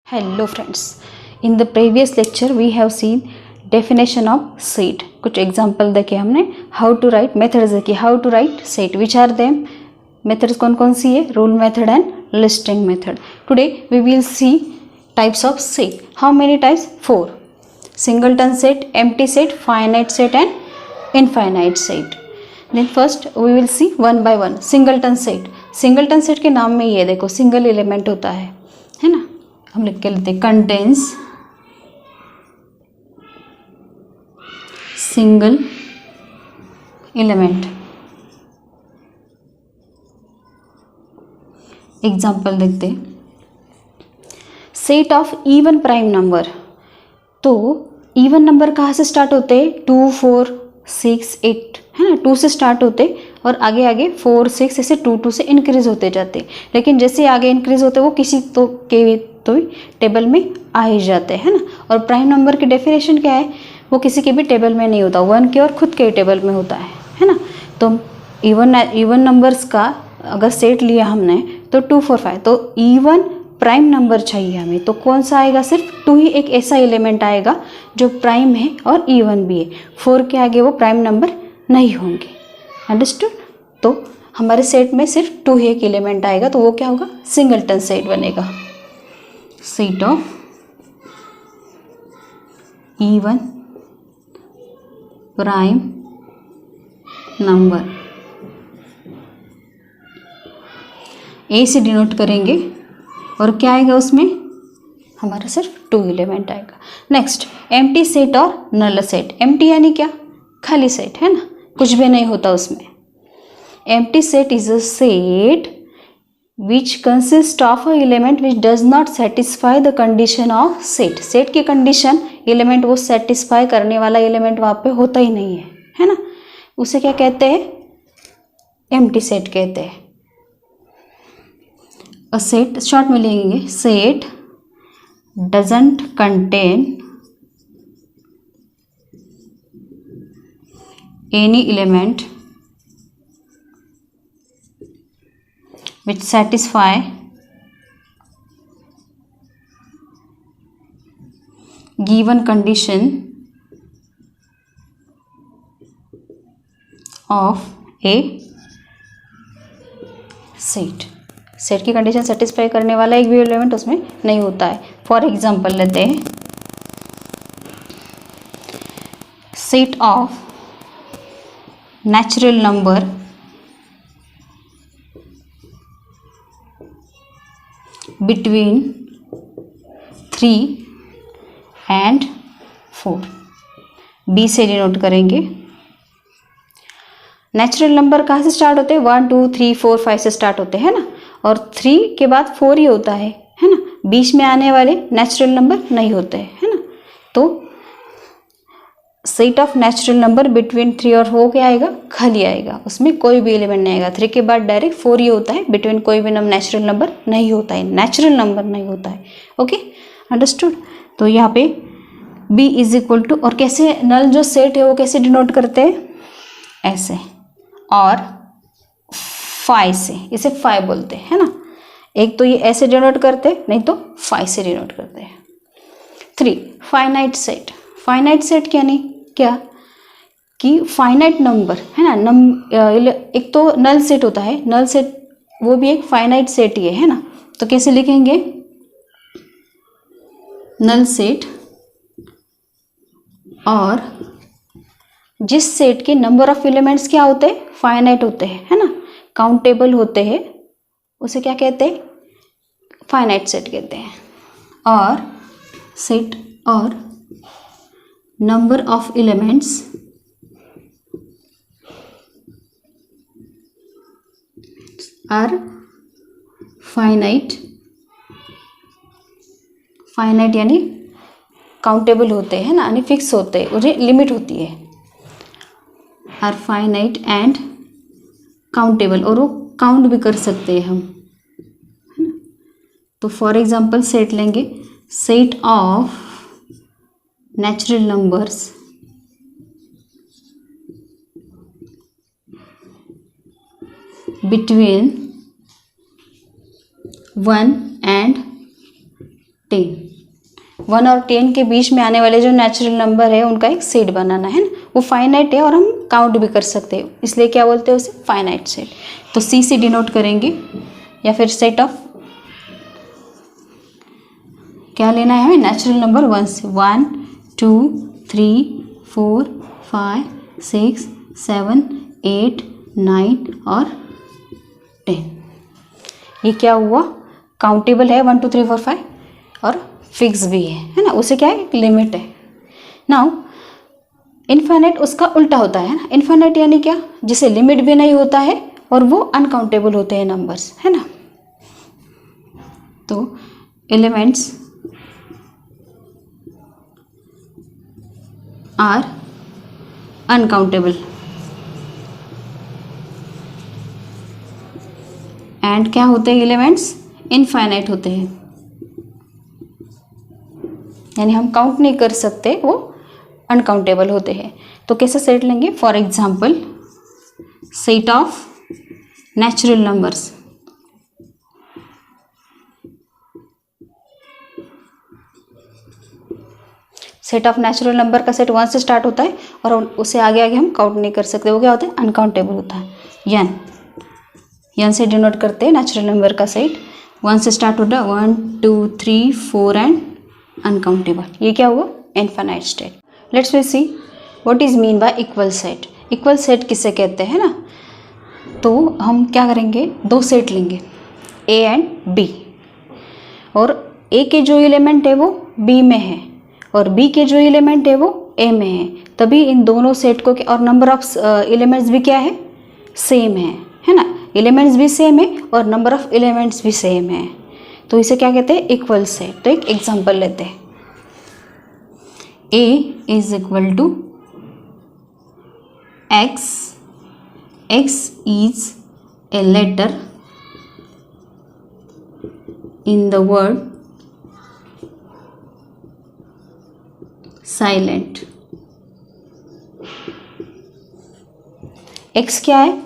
Hello friends, in the previous lecture we have seen definition of set. कुछ example देखे हमने. How to write methods देखे. How to write set, which are them methods कौन कौन सी है, rule method and listing method. Today we will see types of set. How many types? 4. Singleton set, empty set, finite set and infinite set. Then first we will see one by one. Singleton set. Singleton set के नाम में ये देखो single element होता है ना. हम लिख के लेते हैं कंटेन्स सिंगल एलिमेंट. एग्जाम्पल देखते हैं. Set of even prime number. तो इवन नंबर कहाँ से स्टार्ट होते हैं? 2, 4, 6, 8 है ना. 2 से स्टार्ट होते और आगे आगे 4, 6 ऐसे 2, 2 से इंक्रीज होते जाते. लेकिन जैसे आगे इंक्रीज होते वो किसी तो टेबल में आ ही जाते हैं ना. और प्राइम नंबर की डेफिनेशन क्या है? वो किसी के भी टेबल में नहीं होता, वन के और खुद के टेबल में होता है ना. तो इवन नंबर्स का अगर सेट लिया हमने तो 2, 4, 5, तो इवन प्राइम नंबर चाहिए हमें. तो कौन सा आएगा? सिर्फ 2 ही एक ऐसा एलिमेंट आएगा जो प्राइम है और इवन भी है. 4 के आगे वो प्राइम नंबर नहीं होंगे. अंडरस्टूड? तो हमारे सेट में सिर्फ 2 ही एक एलिमेंट आएगा, तो वो क्या होगा? सिंगलटन सेट बनेगा. Set of even prime number. A से डिनोट करेंगे और क्या आएगा उसमें? हमारा सिर्फ 2 एलिमेंट आएगा. नेक्स्ट एम्प्टी सेट और नल सेट. एम्प्टी यानी क्या? खाली सेट है ना, कुछ भी नहीं होता उसमें. Empty set is a set which consists of a element which does not satisfy the condition of set. Set की कंडीशन एलिमेंट वो सेटिस्फाई करने वाला एलिमेंट वहाँ पे होता ही नहीं है ना. उसे क्या कहते हैं? एम्प्टी सेट कहते हैं. अ सेट शॉर्ट में लिखेंगे, set doesn't contain any element which satisfy given condition of a set. Set की कंडीशन सेटिस्फाई करने वाला एक भी एलिमेंट उसमें नहीं होता है. फॉर एग्जाम्पल लेते हैं, set of natural number between 3 and 4. B से डिनोट करेंगे. नेचुरल नंबर कहाँ से स्टार्ट होते हैं? 1, 2, 3, 4, 5 से स्टार्ट होते हैं ना. और 3 के बाद 4 ही होता है ना. बीच में आने वाले नेचुरल नंबर नहीं होते हैं है ना. तो set of natural number between 3 और 4 क्या आएगा? खाली आएगा, उसमें कोई भी एलिमेंट नहीं आएगा. 3 के बाद डायरेक्ट 4 ही होता है, बिटवीन कोई भी नेचुरल नंबर नहीं होता है, नेचुरल नंबर नहीं होता है. Okay, understood. तो यहाँ पे b इज इक्वल टू, और कैसे नल जो सेट है वो कैसे डिनोट करते हैं? ऐसे, और 5 से, इसे 5 बोलते हैं है ना. एक तो ये ऐसे डिनोट करते हैं, नहीं तो 5 से डिनोट करते हैं. 3 फाइनाइट सेट. फाइनाइट सेट क्या कि फाइनाइट नंबर है ना. एक तो नल सेट होता है, नल सेट वो भी एक फाइनाइट सेट ही है ना. तो कैसे लिखेंगे? नल सेट और जिस सेट के नंबर ऑफ एलिमेंट्स क्या होते हैं? फाइनाइट होते हैं है ना, काउंटेबल होते हैं, उसे क्या कहते हैं? फाइनाइट सेट कहते हैं. और सेट और number of elements are finite. finite यानी काउंटेबल होते हैं ना, यानी फिक्स होते हैं, उन्हें लिमिट होती है. are finite and countable, और वो काउंट भी कर सकते हैं हम है ना. तो फॉर एग्जाम्पल सेट लेंगे, set of natural numbers between 1 and 10। 1 और 10 के बीच में आने वाले जो नेचुरल नंबर है उनका एक सेट बनाना है ना, वो फाइनाइट है और हम काउंट भी कर सकते हैं, इसलिए क्या बोलते हैं उसे, फाइनाइट सेट। तो सी से डिनोट करेंगे, या फिर सेट ऑफ, क्या लेना है हमें, नेचुरल नंबर 1 से। 1 2 3 4 5 6 7 8 9 और 10। ये क्या हुआ, काउंटेबल है 1 2 3 4 5 और फिक्स भी है ना, उसे क्या है, एक लिमिट है। नाउ इनफाइनाइट उसका उल्टा होता है ना, इनफाइनाइट यानी क्या, जिसे लिमिट भी नहीं होता है और वो अनकाउंटेबल होते हैं नंबर्स, है ना। तो एलिमेंट्स आर अनकाउंटेबल एंड क्या होते हैं, एलिमेंट्स इनफाइनाइट होते हैं, यानी हम काउंट नहीं कर सकते, वो अनकाउंटेबल होते हैं। तो कैसे सेट लेंगे, for example set of natural numbers. Set of natural number का सेट 1 से स्टार्ट होता है और उसे आगे आगे हम काउंट नहीं कर सकते, वो क्या होता है, अनकाउंटेबल होता है। एन से डिनोट करते हैं नेचुरल नंबर का सेट, 1 से स्टार्ट होता है, 1 2 3 4 एंड अनकाउंटेबल। ये क्या हुआ, infinite state. Let's we see what is mean by equal set. Equal set किसे कहते हैं ना, तो हम क्या करेंगे, दो सेट लेंगे ए एंड बी, और ए के जो एलिमेंट है वो बी में है और बी के जो एलिमेंट है वो ए में है, तभी इन दोनों सेट को, और नंबर ऑफ एलिमेंट्स भी क्या है, सेम है ना, एलिमेंट्स भी सेम है और नंबर ऑफ एलिमेंट्स भी सेम है, तो इसे क्या कहते हैं, इक्वल सेट। तो एक एग्जांपल लेते हैं, A is equal to X, X is a letter in the word silent. X क्या है,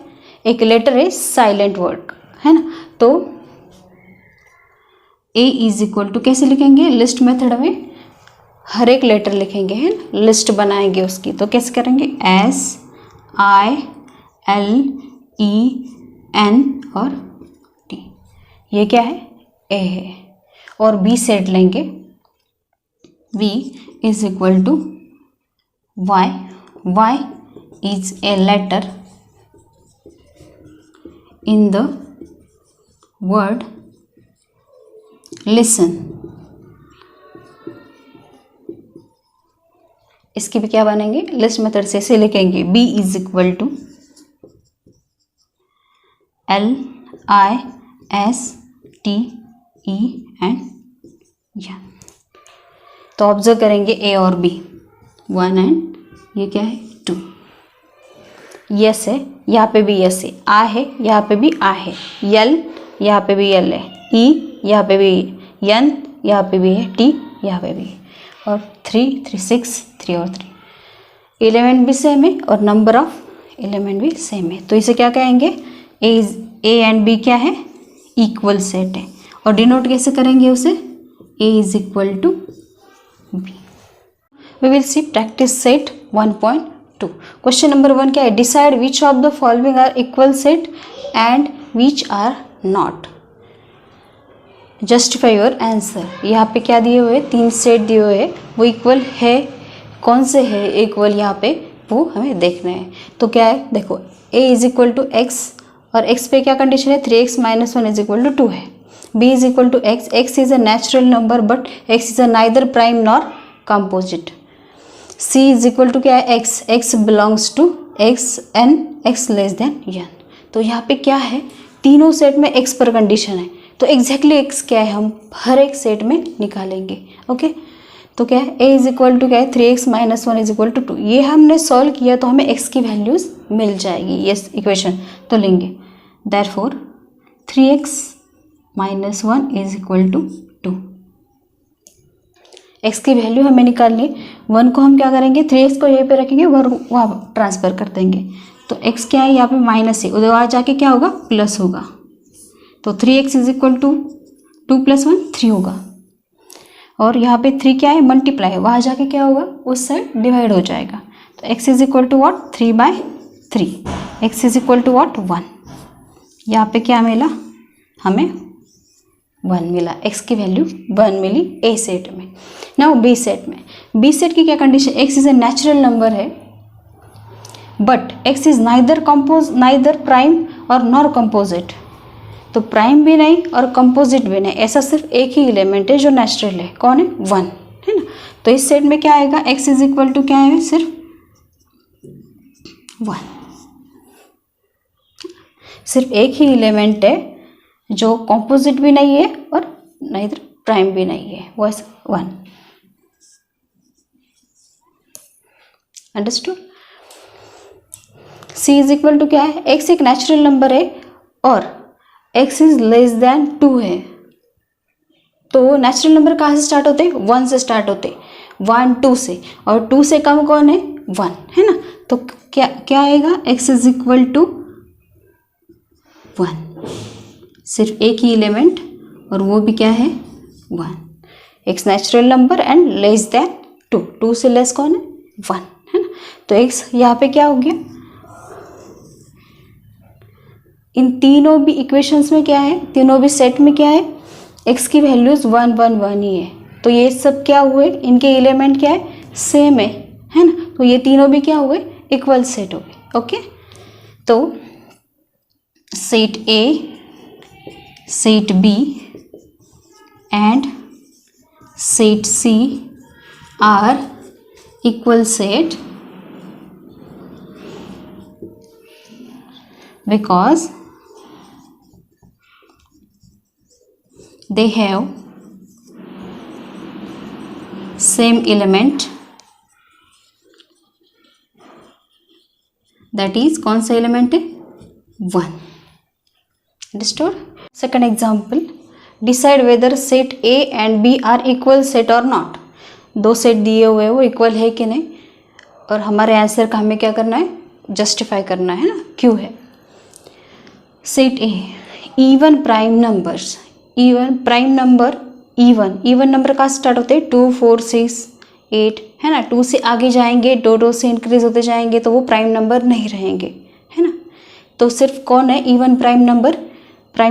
एक लेटर है साइलेंट वर्ड, है ना। तो ए इज इक्वल टू कैसे लिखेंगे, लिस्ट मेथड में हर एक लेटर लिखेंगे, है ना, लिस्ट बनाएंगे उसकी। तो कैसे करेंगे, S I L E N और टी, ये क्या है, ए है। और बी सेट लेंगे, B is equal to y, y is a letter in the word listen. इसकी भी क्या बनेंगे, लिस्ट मेथड से ऐसे लिखेंगे, B is equal to L I S T E and N. तो ऑब्जर्व करेंगे ए और बी, 1 एंड ये क्या है, 2। यस है, यहाँ पे भी यस है, आ है, यहाँ पे भी आ है, यल यहाँ पे भी यल है, ई यहाँ पे भी, एन यहाँ पे भी है, टी यहाँ पे भी है, और 3 3 6 3 और 3, एलिमेंट भी सेम है और नंबर ऑफ एलिमेंट भी सेम है। तो इसे क्या कहेंगे, ए एंड बी क्या है, इक्वल सेट है। और डिनोट कैसे करेंगे उसे, A is equal to B. We will see practice set 1.2। Question number 1 क्या है, decide which of the following are equal set and which are not, justify your answer. यहाँ पे क्या दिए हुए, 3 सेट दिए हुए हैं, वो इक्वल है, कौन से है इक्वल यहाँ पे, वो हमें देखना है। तो क्या है, देखो a is equal to x, और x पे क्या कंडीशन है, 3x - 1 इज इक्वल टू 2 है। b is equal to x, x is a natural number but x is a neither prime nor composite. c is equal to क्या है, x, x belongs to x n, x less than n। तो यहाँ पे क्या है, तीनों set में x पर कंडीशन है, तो एग्जैक्टली x क्या है हम हर एक सेट में निकालेंगे। ओके, तो क्या है, a इज इक्वल टू क्या है, 3x - 1 इज इक्वल टू 2। ये हमने सॉल्व किया तो हमें x की वैल्यूज मिल जाएगी, ये इक्वेशन तो लेंगे। Therefore 3x - 1 is equal to 2। x की वैल्यू हमें निकालनी, 1 को हम क्या करेंगे, 3x को यहीं पे रखेंगे और वहाँ ट्रांसफ़र कर देंगे। तो x क्या है, यहाँ पे माइनस है, उधर वहाँ जाके क्या होगा, प्लस होगा। तो 3x इज इक्वल टू 2 + 1 3 होगा। और यहाँ पे 3 क्या है, मल्टीप्लाई है, वहाँ जाके क्या होगा, उस साइड डिवाइड हो जाएगा। तो x is equal to what, 3/3, x is equal to what, 1। यहाँ पे क्या मिला हमें, 1 मिला, x की वैल्यू 1 मिली ए सेट में। नाउ बी सेट में, बी सेट की क्या condition, x is a natural number है but x is neither prime और नॉर कंपोजिट। तो प्राइम भी नहीं और कंपोजिट भी नहीं, ऐसा सिर्फ एक ही एलिमेंट है जो नेचुरल है, कौन है, 1 है ना। तो इस सेट में क्या आएगा, x इज इक्वल टू क्या है, सिर्फ 1। सिर्फ एक ही एलिमेंट है जो कंपोजिट भी नहीं है और नाइदर प्राइम भी नहीं है, वो है 1। Understood. c is equal to क्या है, x एक नेचुरल नंबर है और x इज लेस देन 2 है। तो नेचुरल नंबर कहाँ से स्टार्ट होते हैं, 1 से स्टार्ट होते, 1 2 से, और 2 से कम कौन है, 1 है ना। तो क्या क्या आएगा, x इज इक्वल टू 1, सिर्फ एक ही एलिमेंट और वो भी क्या है, 1। x natural number and less than 2, 2 से लेस कौन है, 1 है ना। तो x यहाँ पे क्या हो गया, इन तीनों भी इक्वेशंस में क्या है, तीनों भी सेट में क्या है, x की वैल्यूज 1 1 1 ही है। तो ये सब क्या हुए, इनके एलिमेंट क्या है, सेम है ना। तो ये तीनों भी क्या हुए, इक्वल सेट हो गए। ओके, तो set A, set B and set C are equal set because they have same element, that is कौन सा एलिमेंट है, 1। Understood. Second example, decide whether set A and B are equal set और not. दो सेट दिए हुए वो equal है कि नहीं, और हमारे आंसर का हमें क्या करना है, जस्टिफाई करना है ना, क्यों है। सेट ए, even prime numbers, even prime number, even number कहाँ स्टार्ट होते हैं, 2 4 6 8 है ना। 2 से आगे जाएंगे, 2 से इंक्रीज होते जाएंगे तो वो प्राइम नंबर नहीं रहेंगे, है ना। तो सिर्फ कौन है, इवन प्राइम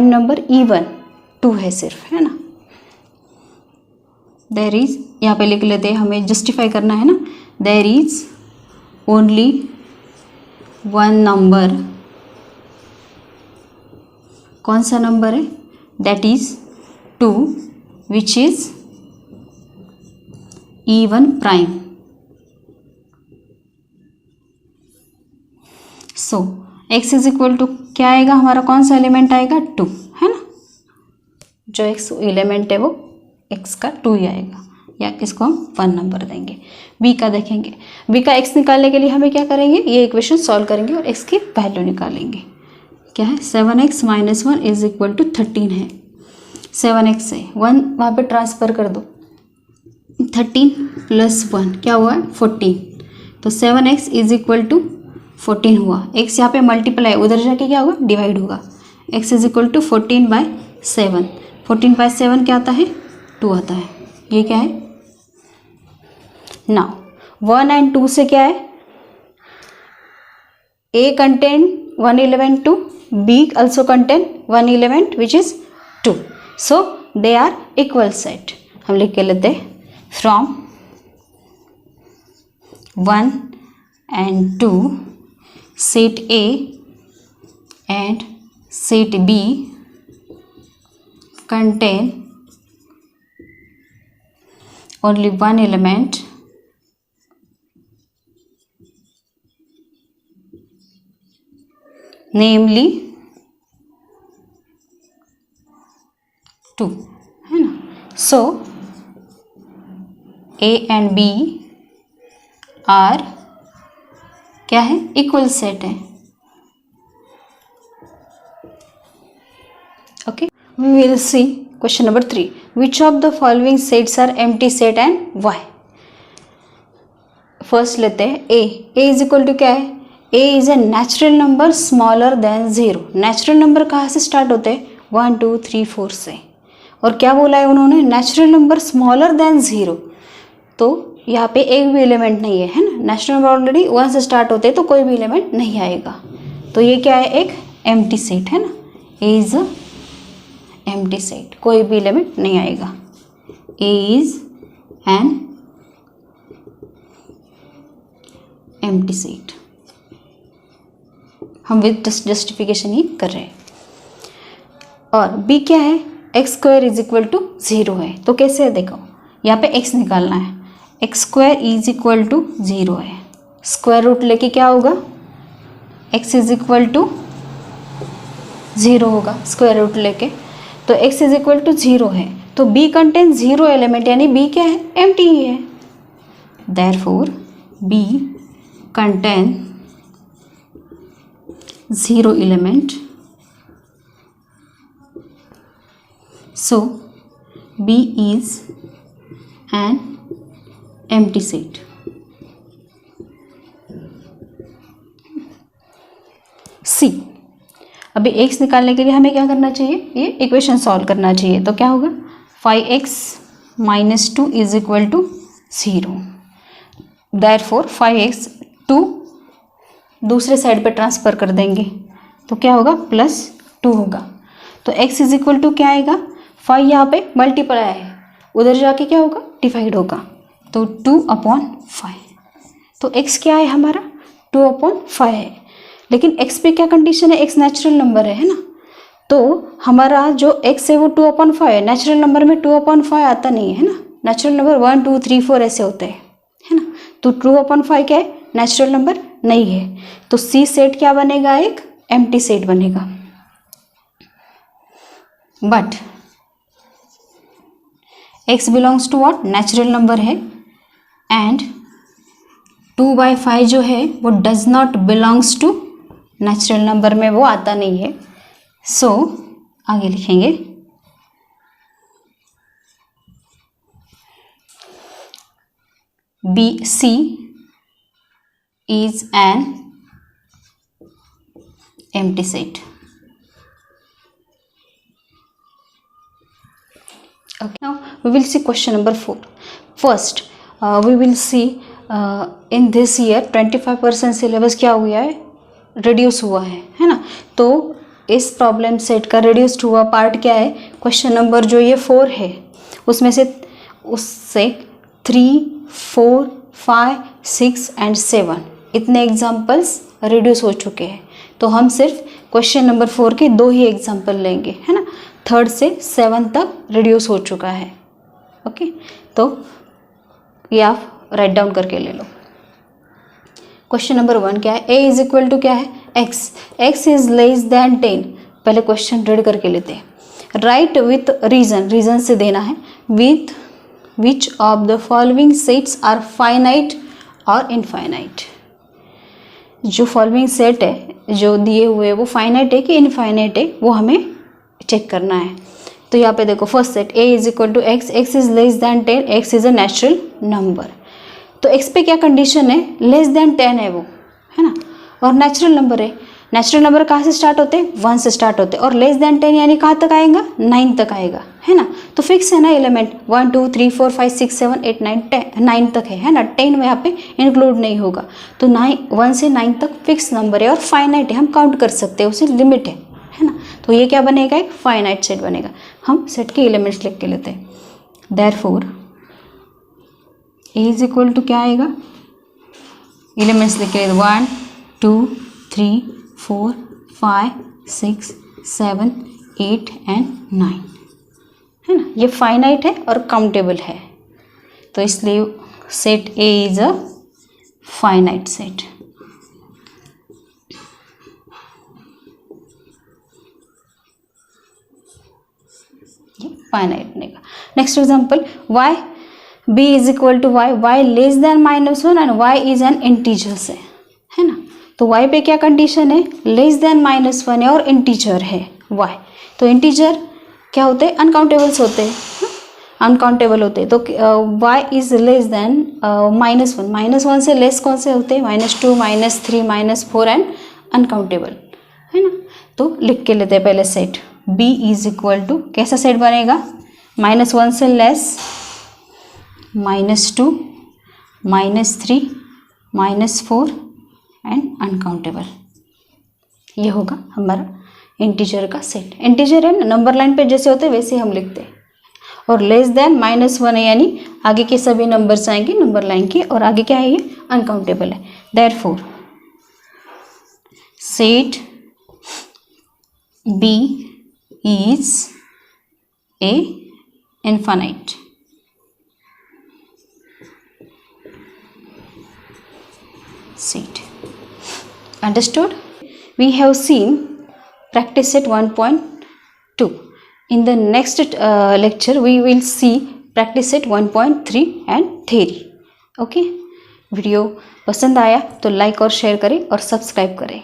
नंबर इवन 2 है सिर्फ, है ना। देयर इज, यहाँ पे लिख लेते हैं, हमें जस्टिफाई करना है ना। There is only one number, कौन सा नंबर है, that is 2 which is even prime. So x is equal to क्या आएगा, हमारा कौन सा एलिमेंट आएगा, 2 है ना। जो x एलिमेंट है वो x का 2 ही आएगा, या इसको हम 1 नंबर देंगे। b का देखेंगे, b का x निकालने के लिए हमें क्या करेंगे, ये इक्वेशन सॉल्व करेंगे और x की वैल्यू निकालेंगे। क्या है, 7x - 1 इज इक्वल टू 13 है। 7x से 1 वहाँ पे ट्रांसफ़र कर दो, 13 + 1 क्या हुआ है, 14। तो 7x इज इक्वल टू 14 हुआ। x यहाँ पे मल्टीप्लाई, उधर जाके क्या होगा, डिवाइड होगा। x इज इक्वल टू 14/7, 14/7 क्या आता है, 2 आता है। ये क्या है, नाउ 1 and 2 से क्या है, a contain 1 element 2, b also contain 1 element which is 2, so they are equal set। हम लिख के लेते हैं, from 1 and 2 set A and set B contain only one element, namely 2, है ना। So A and B are क्या है, equal set है। Okay, we will see question number 3, which of the following sets are empty set and why. First लेते हैं A is equal to क्या है, A is a natural number smaller than 0। Natural number कहाँ से start होते हैं, 1 2 3 4 से, और क्या बोला है उन्होंने, नेचुरल नंबर स्मॉलर देन 0, तो यहाँ पे एक भी एलिमेंट नहीं है ना, नेचुरल नंबर ऑलरेडी 1 से स्टार्ट होते हैं तो कोई भी एलिमेंट नहीं आएगा, तो ये क्या है, एक एम्प्टी सेट है ना, A is a empty set, कोई भी एलिमेंट नहीं आएगा, A is an empty set. हम विद जस्टिफिकेशन ही कर रहे हैं। और बी क्या है, x square is equal to 0 है, तो कैसे है देखो, यहाँ पे एक्स निकालना है, x square is equal to 0 है, स्क्वायर रूट लेके क्या होगा, एक्स इज इक्वल टू 0 होगा स्क्वायर रूट लेके, तो एक्स इज इक्वल टू 0 है, तो बी कंटेन 0 एलिमेंट, यानी बी क्या है, एम्प्टी ही है, therefore B contain 0 element, so B is an empty set। C, अभी x निकालने के लिए हमें क्या करना चाहिए, ये इक्वेशन सॉल्व करना चाहिए, तो क्या होगा 5x - 2 is equal to 0, therefore 5x 2 दूसरे साइड पे ट्रांसफ़र कर देंगे, तो क्या होगा +2 होगा, तो x इज इक्वल टू क्या आएगा, 5 यहाँ पे मल्टीप्लाई है, उधर जाके क्या होगा, डिवाइड होगा, तो 2/5, तो x क्या है हमारा 2/5 है, लेकिन x पे क्या कंडीशन है, x नेचुरल नंबर है ना, तो हमारा जो x है वो 2/5 है, नेचुरल नंबर में 2/5 आता नहीं है ना, नेचुरल नंबर 1 2 3 4 ऐसे होते हैं, है ना, तो 2/5 क्या है, नेचुरल नंबर नहीं है, तो C सेट क्या बनेगा, एक एम्प्टी सेट बनेगा, but x belongs to what, natural number है, एंड 2/5 जो है वो does not belongs to natural number में, वो आता नहीं है, सो आगे लिखेंगे B C is an empty set। Okay, now we will see question number 4. First, we will see in this year 25% syllabus क्या हुआ है, रिड्यूस हुआ है ना, तो इस प्रॉब्लम सेट का रिड्यूस्ड हुआ पार्ट क्या है, क्वेश्चन नंबर जो ये 4 है उसमें से उससे 3 4 5 6 एंड 7 इतने एग्जाम्पल्स रिड्यूस हो चुके हैं, तो हम सिर्फ क्वेश्चन नंबर 4 के 2 ही एग्जाम्पल लेंगे, है ना, 3rd से 7th तक रिड्यूस हो चुका है। ओके, तो ये आप राइट डाउन करके ले लो। क्वेश्चन नंबर 1 क्या है, a इज इक्वल टू क्या है, x इज लेस देन 10, पहले क्वेश्चन रीड करके लेते हैं, राइट विथ रीजन से देना है, with which of the following sets are finite और इनफाइनाइट, जो फॉलोइंग सेट है जो दिए हुए वो फाइनाइट है कि इनफाइनाइट है वो हमें चेक करना है। तो यहाँ पे देखो first set a is equal to x is less than 10, x is a natural number, तो x पे क्या कंडीशन है, लेस देन 10 है वो, है ना, और नेचुरल नंबर है, नेचुरल नंबर कहाँ से स्टार्ट होते हैं, 1 से स्टार्ट होते हैं, और लेस देन 10 यानी कहाँ तक आएगा, 9 तक आएगा, है ना, तो फिक्स है ना एलिमेंट, 1 2 3 4 5 6 7 8 9 10 9 तक है ना, 10 में यहाँ पे इंक्लूड नहीं होगा, तो 1 से 9 तक फिक्स नंबर है और फाइनाइट है, हम काउंट कर सकते हैं, उसे लिमिट है ना, तो ये क्या बनेगा, एक फाइनाइट सेट बनेगा। हम सेट के एलिमेंट्स लिख के लेते हैं, therefore a is equal to क्या आएगा, एलिमेंट्स लिख के 1 2 3 4 5 6 7 8 एंड 9, है ना, ये फाइनाइट है और काउंटेबल है, तो इसलिए set A is a finite set. ये फाइनाइट बनेगा। Next example, y b is equal to y less than -1 and y is an integer है ना, तो y पे क्या कंडीशन है, लेस देन -1 है और इंटीजर है y, तो इंटीजर क्या होते हैं, अनकाउंटेबल्स होते हैं, अनकाउंटेबल होते हैं, तो y इज लेस देन -1, -1 से लेस कौन से होते हैं, -2 -3 -4 एंड अनकाउंटेबल, है ना, तो लिख के लेते हैं पहले set b is equal to, कैसा सेट बनेगा, -1 से लेस, -2, -3, -4 एंड अनकाउंटेबल। ये होगा हमारा इंटीजर का सेट। इंटीजर है ना, नंबर लाइन पे जैसे होते हैं वैसे हम लिखते हैं। और लेस देन -1 है यानी आगे के सभी नंबर्स आएंगे नंबर लाइन के, और आगे क्या है, ये अनकाउंटेबल है। Therefore set B is a infinite। Set। Understood? We have seen practice set 1.2. In the next lecture we will see practice set 1.3 and theory। Okay? Video पसंद आया तो लाइक और शेयर करें और सब्सक्राइब करें।